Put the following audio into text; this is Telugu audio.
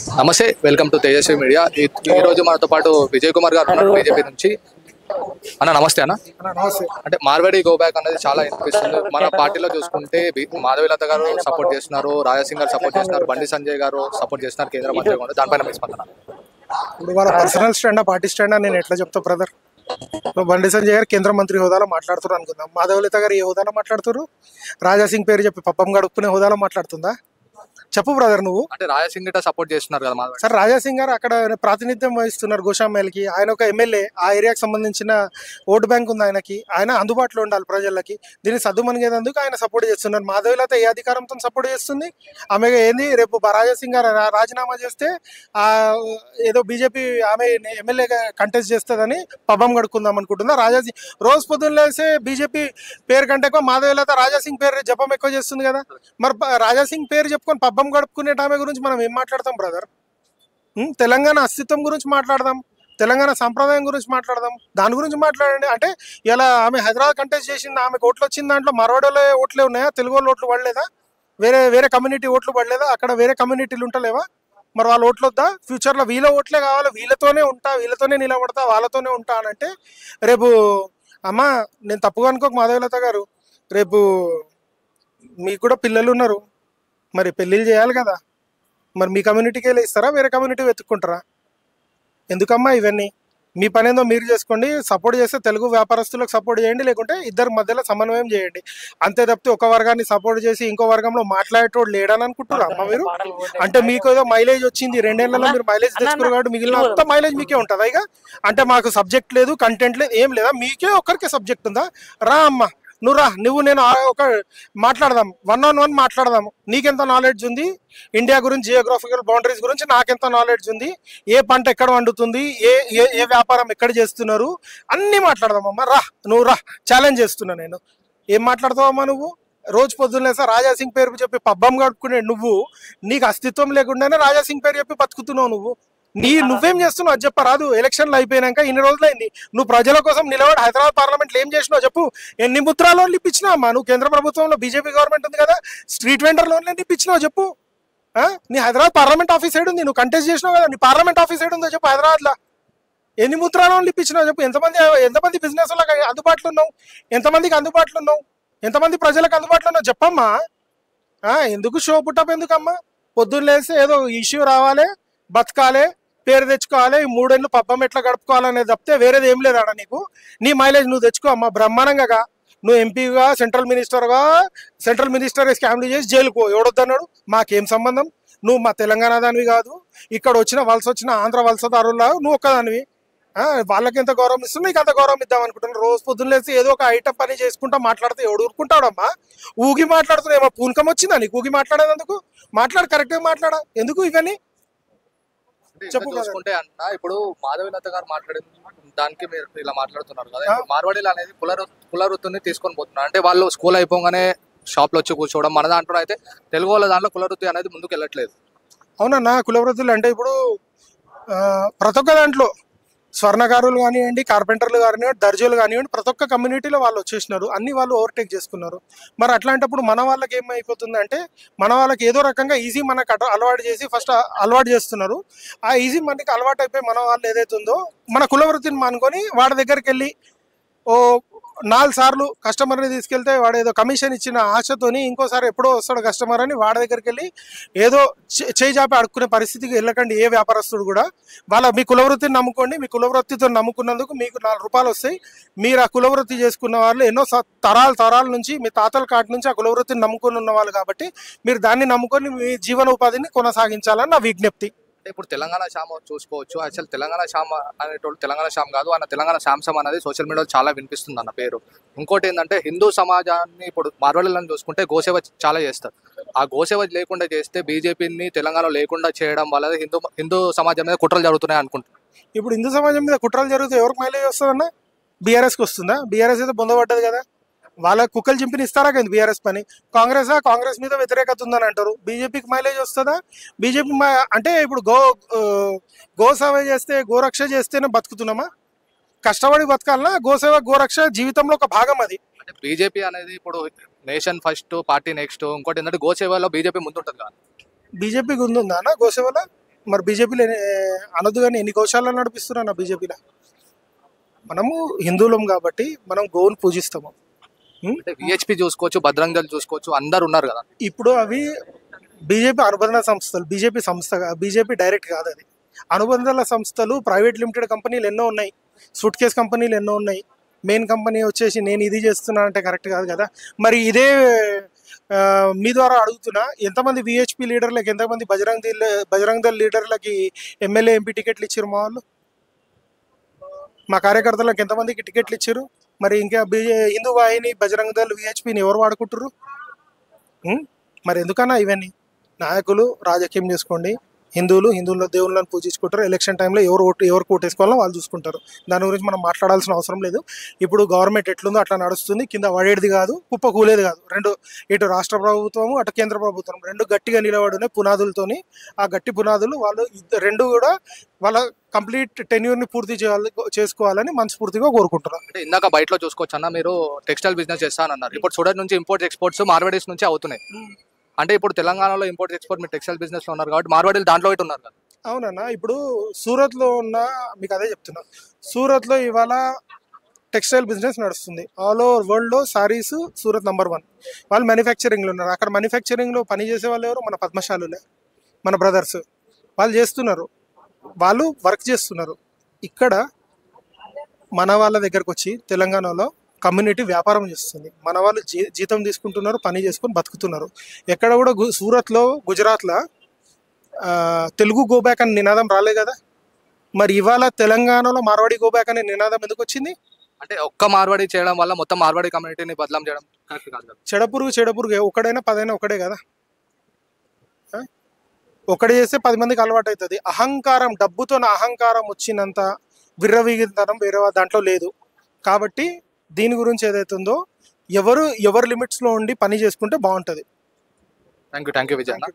నమస్తే, వెల్కమ్ టు తేజస్వి మీడియా. ఈ రోజు మనతో పాటు విజయ్ కుమార్ గారు ఉన్నారు బీజేపీ నుంచి. అన్న నమస్తే. అన్న అంటే మార్వాడి గో బ్యాక్ అనేది చాలా వినిపిస్తుంది. మన పార్టీలో చూసుకుంటే మాధవీలత గారు సపోర్ట్ చేస్తున్నారు, రాజాసింగ్ గారు సపోర్ట్ చేస్తున్నారు, బండి సంజయ్ గారు సపోర్ట్ చేస్తున్నారు కేంద్ర మంత్రి కూడా. దానిపైన మీ స్పందన? ఇప్పుడు వాళ్ళ పర్సనల్ స్టాండా పార్టీ స్టాండా నేను ఎట్లా చెప్తా బ్రదర్? బండి సంజయ్ గారు కేంద్ర మంత్రి హోదాలో మాట్లాడుతున్నారు అనుకుందాం. మాధవలత గారు ఏ హోదాలో మాట్లాడుతారు? రాజాసింగ్ పేరు చెప్పి పప్పం గడుపుకునే హోదాలో మాట్లాడుతుందా? చెప్పు బ్రదర్ నువ్వు. అంటే రాజాసింగ్ గిట్ట సపోర్ట్ చేస్తున్నారు కదా మాధవ్. సార్ రాజాసింగ్ గారు అక్కడ ప్రాతినిధ్యం వహిస్తున్నారు గోషామేల్కి. ఆయన ఒక ఎమ్మెల్యే, ఆ ఏరియాకి సంబంధించిన ఓటు బ్యాంక్ ఉంది ఆయనకి. ఆయన అందుబాటులో ఉండాలి ప్రజలకి. దీన్ని సద్దుమనిగేందుకు ఆయన సపోర్ట్ చేస్తున్నారు. మాధవీలత ఏ అధికారంతో సపోర్ట్ చేస్తుంది? ఆమె ఏంది రేపు రాజాసింగ్ గారు రాజీనామా చేస్తే ఆ ఏదో బీజేపీ ఆమె ఎమ్మెల్యేగా కంటెస్ట్ చేస్తుందని పబ్బం గడుకుందాం అనుకుంటుందా? రాజాసింగ్ రోజు పొద్దున్న లేసే బీజేపీ పేరు కంటే ఎక్కువ మాధవీలత రాజాసింగ్ పేరు జపం ఎక్కువ చేస్తుంది కదా. మరి రాజాసింగ్ పేరు చెప్పుకొని పబ్బం గడుపుకునే ఆమె గురించి మనం ఏం మాట్లాడతాం బ్రదర్? తెలంగాణ అస్తిత్వం గురించి మాట్లాడదాం, తెలంగాణ సంప్రదాయం గురించి మాట్లాడదాం, దాని గురించి మాట్లాడండి. అంటే ఇలా ఆమె హైదరాబాద్ కంటెస్ట్ చేసింది, ఆమెకు ఓట్లు వచ్చిన దాంట్లో మరవాడలో ఓట్లే ఉన్నాయా? తెలుగు వాళ్ళు ఓట్లు పడలేదా? వేరే వేరే కమ్యూనిటీ ఓట్లు పడలేదా? అక్కడ వేరే కమ్యూనిటీలు ఉంటలేవా? మరి వాళ్ళ ఓట్లు వద్దా? ఫ్యూచర్లో వీళ్ళ ఓట్లే కావాలి, వీళ్ళతోనే ఉంటా, వీళ్ళతోనే నిలబడతా, వాళ్ళతోనే ఉంటా అనంటే రేపు అమ్మ నేను తప్పుగా అనుకోక మాధవీలత గారు, రేపు మీకు కూడా పిల్లలు ఉన్నారు, మరి పెళ్ళిళ్ళు చేయాలి కదా. మరి మీ కమ్యూనిటీకి వెళ్ళి ఇస్తారా, వేరే కమ్యూనిటీ వెతుక్కుంటారా? ఎందుకమ్మా ఇవన్నీ? మీ పని ఏందో మీరు చేసుకోండి. సపోర్ట్ చేస్తే తెలుగు వ్యాపారస్తులకు సపోర్ట్ చేయండి, లేకుంటే ఇద్దరి మధ్యలో సమన్వయం చేయండి. అంతే తప్పితే ఒక వర్గాన్ని సపోర్ట్ చేసి ఇంకో వర్గంలో మాట్లాడేటోడు లేడని అనుకుంటారా అమ్మ మీరు? అంటే మీకు ఏదో మైలేజ్ వచ్చింది, 2 ఏళ్లలో మీరు మైలేజ్ తెచ్చుకున్నారు కాబట్టి మిగిలిన అంతా మైలేజ్ మీకే ఉంటుందా? ఇక అంటే మాకు సబ్జెక్ట్ లేదు, కంటెంట్ లేదు, ఏం లేదా? మీకే ఒక్కరికే సబ్జెక్ట్ ఉందా? రా అమ్మ, నువ్వు రా, నువ్వు నేను ఒక మాట్లాడదాం, 1-on-1 మాట్లాడదాం. నీకెంత నాలెడ్జ్ ఉంది ఇండియా గురించి, జియోగ్రాఫికల్ బౌండరీస్ గురించి నాకెంత నాలెడ్జ్ ఉంది, ఏ పంట ఎక్కడ వండుతుంది, ఏ ఏ ఏ వ్యాపారం ఎక్కడ చేస్తున్నారు, అన్నీ మాట్లాడదామమ్మా. రా, నువ్వు రా, ఛాలెంజ్ చేస్తున్నా నేను. ఏం మాట్లాడతావమ్మా నువ్వు? రోజు పొద్దున్నే సార్ రాజాసింగ్ పేరు చెప్పి పబ్బం గడుపుకునే నువ్వు, నీకు అస్తిత్వం లేకుండానే రాజాసింగ్ పేరు చెప్పి బతుకుతున్నావు నువ్వు. నువ్వేం చేస్తున్నావు అది చెప్పరాదు? ఎలక్షన్లు అయిపోయినాక ఇన్ని రోజులైంది, నువ్వు ప్రజల కోసం నిలబడి హైదరాబాద్ పార్లమెంట్లో ఏం చేసినావు చెప్పు? ఎన్ని ముద్రా లోన్లు ఇప్పించినావు అమ్మా నువ్వు? కేంద్ర ప్రభుత్వంలో బీజేపీ గవర్నమెంట్ ఉంది కదా, స్ట్రీట్ వెండర్ లోన్లు ఎన్ని ఇప్పించినావు చెప్పు? నీ హైదరాబాద్ పార్లమెంట్ ఆఫీస్ సైడ్ ఉంది, నువ్వు కంటెస్ట్ చేసినావు కదా, నీ పార్లమెంట్ ఆఫీస్ సైడ్ ఉందో చెప్పు హైదరాబాద్లో? ఎన్ని ముద్రా లోన్లు ఇప్పించినావు చెప్పు? ఎంతమంది బిజినెస్ వాళ్ళకి అందుబాటులో ఉన్నావు? ఎంతమందికి అందుబాటులో ఉన్నావు? ఎంతమంది ప్రజలకు అందుబాటులో ఉన్నావు చెప్పమ్మా. ఎందుకు షో పుట్టప్ ఎందుకమ్మా? పొద్దున్న లేస్తే ఏదో ఇష్యూ రావాలి, బతకాలి, పేరు తెచ్చుకోవాలి, ఈ 3 ఏళ్ళు పబ్బం ఎట్లా గడుపుకోవాలనేది తప్పితే వేరేది ఏం లేదు ఆడ నీకు. నీ మైలేజ్ నువ్వు తెచ్చుకో అమ్మా బ్రహ్మాండంగా. నువ్వు ఎంపీగా, సెంట్రల్ మినిస్టర్ స్కామ్లు చేసి జైలుకో, ఎవడొద్దన్నాడు? మాకేం సంబంధం? నువ్వు మా తెలంగాణ దానివి కాదు, ఇక్కడ వలస వచ్చిన ఆంధ్ర వలసదారులా నువ్వు ఒక్కదానివి. వాళ్ళకి ఎంత గౌరవం ఇస్తున్నా నీకు అంత గౌరవం ఇద్దాం అనుకుంటున్నాను. రోజు పొద్దున్న లేసి ఏదో ఒక ఐటమ్ పని చేసుకుంటా మాట్లాడితే ఎవడు ఊరుకుంటాడమ్మా? ఊగి మాట్లాడుతున్నా ఏమో పూనకం వచ్చిందా నీకు ఊగి మాట్లాడేందుకు? మాట్లాడు, కరెక్ట్గా మాట్లాడా, ఎందుకు ఇవన్నీ? చూసుకుంటే అన్న, ఇప్పుడు మాధవీలత గారు మాట్లాడిన దానికి మీరు ఇలా మాట్లాడుతున్నారు కదా, మార్వాడీలు అనేది కుల వృత్తిని తీసుకొని పోతున్నారు. అంటే వాళ్ళు స్కూల్ అయిపోగానే షాప్ లో వచ్చి కూర్చోవడం, మన దాంట్లో అయితే తెలుగు వాళ్ళ దాంట్లో కుల వృత్తి అనేది ముందుకు వెళ్ళట్లేదు. అవునన్నా, కుల వృత్తులు అంటే ఇప్పుడు ప్రతి ఒక్క దాంట్లో స్వర్ణకారులు కానివ్వండి, కార్పెంటర్లు కానివ్వండి, దర్జీలు కానివ్వండి, ప్రతి ఒక్క కమ్యూనిటీలో వాళ్ళు వచ్చేసినారు, అన్ని వాళ్ళు ఓవర్టేక్ చేసుకున్నారు. మరి అట్లాంటప్పుడు మన వాళ్ళకి ఏమైపోతుంది అంటే, మన వాళ్ళకి ఏదో రకంగా ఈజీ మనకు అలవాటు చేసి ఫస్ట్ అలవాటు చేస్తున్నారు. ఆ ఈజీ మనకి అలవాటు అయిపోయి మన వాళ్ళు ఏదైతే ఉందో మన కులవృత్తిని మానుకొని వాడి దగ్గరికి వెళ్ళి ఓ 4 సార్లు కస్టమర్ని తీసుకెళ్తే వాడు ఏదో కమిషన్ ఇచ్చిన ఆశతోని ఇంకోసారి ఎప్పుడో వస్తాడు కస్టమర్ అని వాడి దగ్గరికి వెళ్ళి ఏదో చేయి చాపి అడుక్కునే పరిస్థితికి వెళ్ళకండి ఏ వ్యాపారస్తుడు కూడా. మీ కులవృత్తిని నమ్ముకోండి, మీ కులవృత్తితో నమ్ముకున్నందుకు మీకు 4 రూపాయలు వస్తాయి. మీరు ఆ కులవృత్తి చేసుకున్న వాళ్ళు ఎన్నో తరాల నుంచి, మీ తాతల కాటి నుంచి ఆ కులవృత్తిని నమ్ముకొని ఉన్న వాళ్ళు కాబట్టి మీరు దాన్ని నమ్ముకొని మీ జీవన ఉపాధిని కొనసాగించాలని నా విజ్ఞప్తి. ఇప్పుడు తెలంగాణ శ్యామ చూసుకోవచ్చు. అసలు తెలంగాణ శ్యామ అనేటోళ్ళు తెలంగాణ శ్యామ కాదు, అన్న తెలంగాణ శాంసం అనేది సోషల్ మీడియాలో చాలా వినిపిస్తుంది అన్న పేరు. ఇంకోటి ఏంటంటే, హిందూ సమాజాన్ని ఇప్పుడు మార్వాడీలను చూసుకుంటే గోసేవ చాలా చేస్తారు. ఆ గోసేవ లేకుండా చేస్తే బీజేపీని తెలంగాణలో లేకుండా చేయడం వల్ల హిందూ సమాజం మీద కుట్రలు జరుగుతున్నాయి అనుకుంటున్నాను. ఇప్పుడు హిందూ సమాజం మీద కుట్రలు జరిగితే ఎవరికి మైలేజ్ వస్తుందన్నా? బీఆర్ఎస్కి వస్తుందా? బీఆర్ఎస్ అయితే బొందబడ్డది కదా, వాళ్ళ కుక్కలు చింపిని ఇస్తారా కదా బీఆర్ఎస్ పని. కాంగ్రెస్ మీద వ్యతిరేకత ఉందని అంటారు. బీజేపీకి మైలేజ్ వస్తుందా? బీజేపీ అంటే ఇప్పుడు గోసేవ చేస్తే, గోరక్ష చేస్తేనే బతుకుతున్నామా? కష్టపడి బతకాలన్నా? గోరక్ష జీవితంలో ఒక భాగం అది. అంటే బీజేపీ అనేది ఇప్పుడు నేషన్ ఫస్ట్, పార్టీ నెక్స్ట్. ఇంకోటి ఏంటంటే గోసేవలో బీజేపీ ముందుంటుంది కదా. బీజేపీకి ఉందా అన్న గోసేవలో? మరి బీజేపీలో అనదు కానీ ఎన్ని గోశాలను నడిపిస్తున్నా నా బీజేపీలో. మనము హిందువులం కాబట్టి మనం గోవును పూజిస్తాము. అంటే విహెచ్పి చూసుకోవచ్చు, బజరంగ్ దళ్ చూసుకోవచ్చు, అందరు ఉన్నారు కదా. ఇప్పుడు అవి బీజేపీ అనుబంధ సంస్థలు, బీజేపీ సంస్థ, బీజేపీ డైరెక్ట్ కాదు అది. అనుబంధాల సంస్థలు, ప్రైవేట్ లిమిటెడ్ కంపెనీలు ఎన్నో ఉన్నాయి, సూట్ కేస్ కంపెనీలు ఎన్నో ఉన్నాయి. మెయిన్ కంపెనీ వచ్చేసి నేను ఇది చేస్తున్నా అంటే కరెక్ట్ కాదు కదా. మరి ఇదే మీ ద్వారా అడుగుతున్నా, ఎంతమంది విహెచ్పి లీడర్లకి, ఎంతమంది బజరంగ్ దళ్ లీడర్లకి ఎమ్మెల్యే ఎంపీ టికెట్లు ఇచ్చారు మా వాళ్ళు? మా కార్యకర్తలకు ఎంతమందికి టికెట్లు ఇచ్చారు? మరి ఇంకా హిందూ వాహిని, బజరంగ్ దళ్, విహెచ్పిని ఎవరు వాడుకుంటారు? మరి ఎందుకన్నా ఇవన్నీ? నాయకులు రాజకీయం చేసుకోండి, హిందువుల దేవుళ్ళని పూజించుకుంటారు. ఎలక్షన్ టైంలో ఎవరు కోటేసుకోవాలో వాళ్ళు చూసుకుంటారు. దాని గురించి మనం మాట్లాడాల్సిన అవసరం లేదు. ఇప్పుడు గవర్నమెంట్ ఎట్లుందో అట్లా నడుస్తుంది. కింద పడేది కాదు, కుప్ప కూలేది కాదు. రెండు, ఇటు రాష్ట్ర ప్రభుత్వము, అటు కేంద్ర ప్రభుత్వం, రెండు గట్టిగా నిలబడినాయి పునాదులతోని. ఆ గట్టి పునాదులు వాళ్ళు రెండు కూడా వాళ్ళ కంప్లీట్ టెన్యూర్ని పూర్తి చేసుకోవాలని మనస్ఫూర్తిగా కోరుకుంటున్నారు. అంటే ఇందాక బయటలో చూసుకోవచ్చు అన్న, మీరు టెక్స్టైల్ బిజినెస్ చేస్తానన్నారు. ఇప్పుడు సూరత్ నుంచి ఇంపోర్ట్ ఎక్స్పోర్ట్స్ మార్వాడీస్ నుంచి అవుతున్నాయి. అంటే ఇప్పుడు తెలంగాణలో ఇంపోర్ట్ ఎక్స్పోర్ట్ మీరు టెక్స్టైల్ బిజినెస్ లో ఉన్నారు కాబట్టి మార్వాడీలు దాంట్లో ఇటు ఉన్నారు కదా. అవునన్నా, ఇప్పుడు సూరత్లో ఉన్న, మీకు అదే చెప్తున్నా, సూరత్లో ఇవాళ టెక్స్టైల్ బిజినెస్ నడుస్తుంది. ఆల్ ఓవర్ వరల్డ్లో సారీస్ సూరత్ నంబర్ 1. వాళ్ళు మ్యానుఫ్యాక్చరింగ్లో ఉన్నారు. అక్కడ మ్యానుఫ్యాక్చరింగ్లో పని చేసే వాళ్ళు ఎవరు? మన పద్మశాలులే, మన బ్రదర్స్. వాళ్ళు చేస్తున్నారు, వాళ్ళు వర్క్ చేస్తున్నారు. ఇక్కడ మన వాళ్ళ దగ్గరకు వచ్చి తెలంగాణలో కమ్యూనిటీ వ్యాపారం చేస్తుంది. మన వాళ్ళు జీతం తీసుకుంటున్నారు, పని చేసుకొని బతుకుతున్నారు. ఎక్కడ కూడా సూరత్లో, గుజరాత్లో తెలుగు గో బ్యాక్ అని నినాదం రాలే కదా. మరి ఇవాళ తెలంగాణలో మార్వాడి గో బ్యాక్ అనే నినాదం ఎందుకు వచ్చింది? అంటే ఒక్క మార్వాడి చేయడం వల్ల మొత్తం మార్వాడి కమ్యూనిటీని బదలాం చేయడం కరెక్ట్ కాదు. చెడపురుగు ఒకడైనా 10 ఒకడే కదా. ఒకటి చేస్తే 10 మందికి అలవాటు అవుతుంది. అహంకారం, డబ్బుతో అహంకారం వచ్చినంత విర్రవీగితనం వేరే దాంట్లో లేదు. కాబట్టి దీని గురించి ఏదైతే ఉందో ఎవరు లిమిట్స్లో ఉండి పని చేసుకుంటే బాగుంటుంది. థ్యాంక్ యూ విజయ్ అన్న.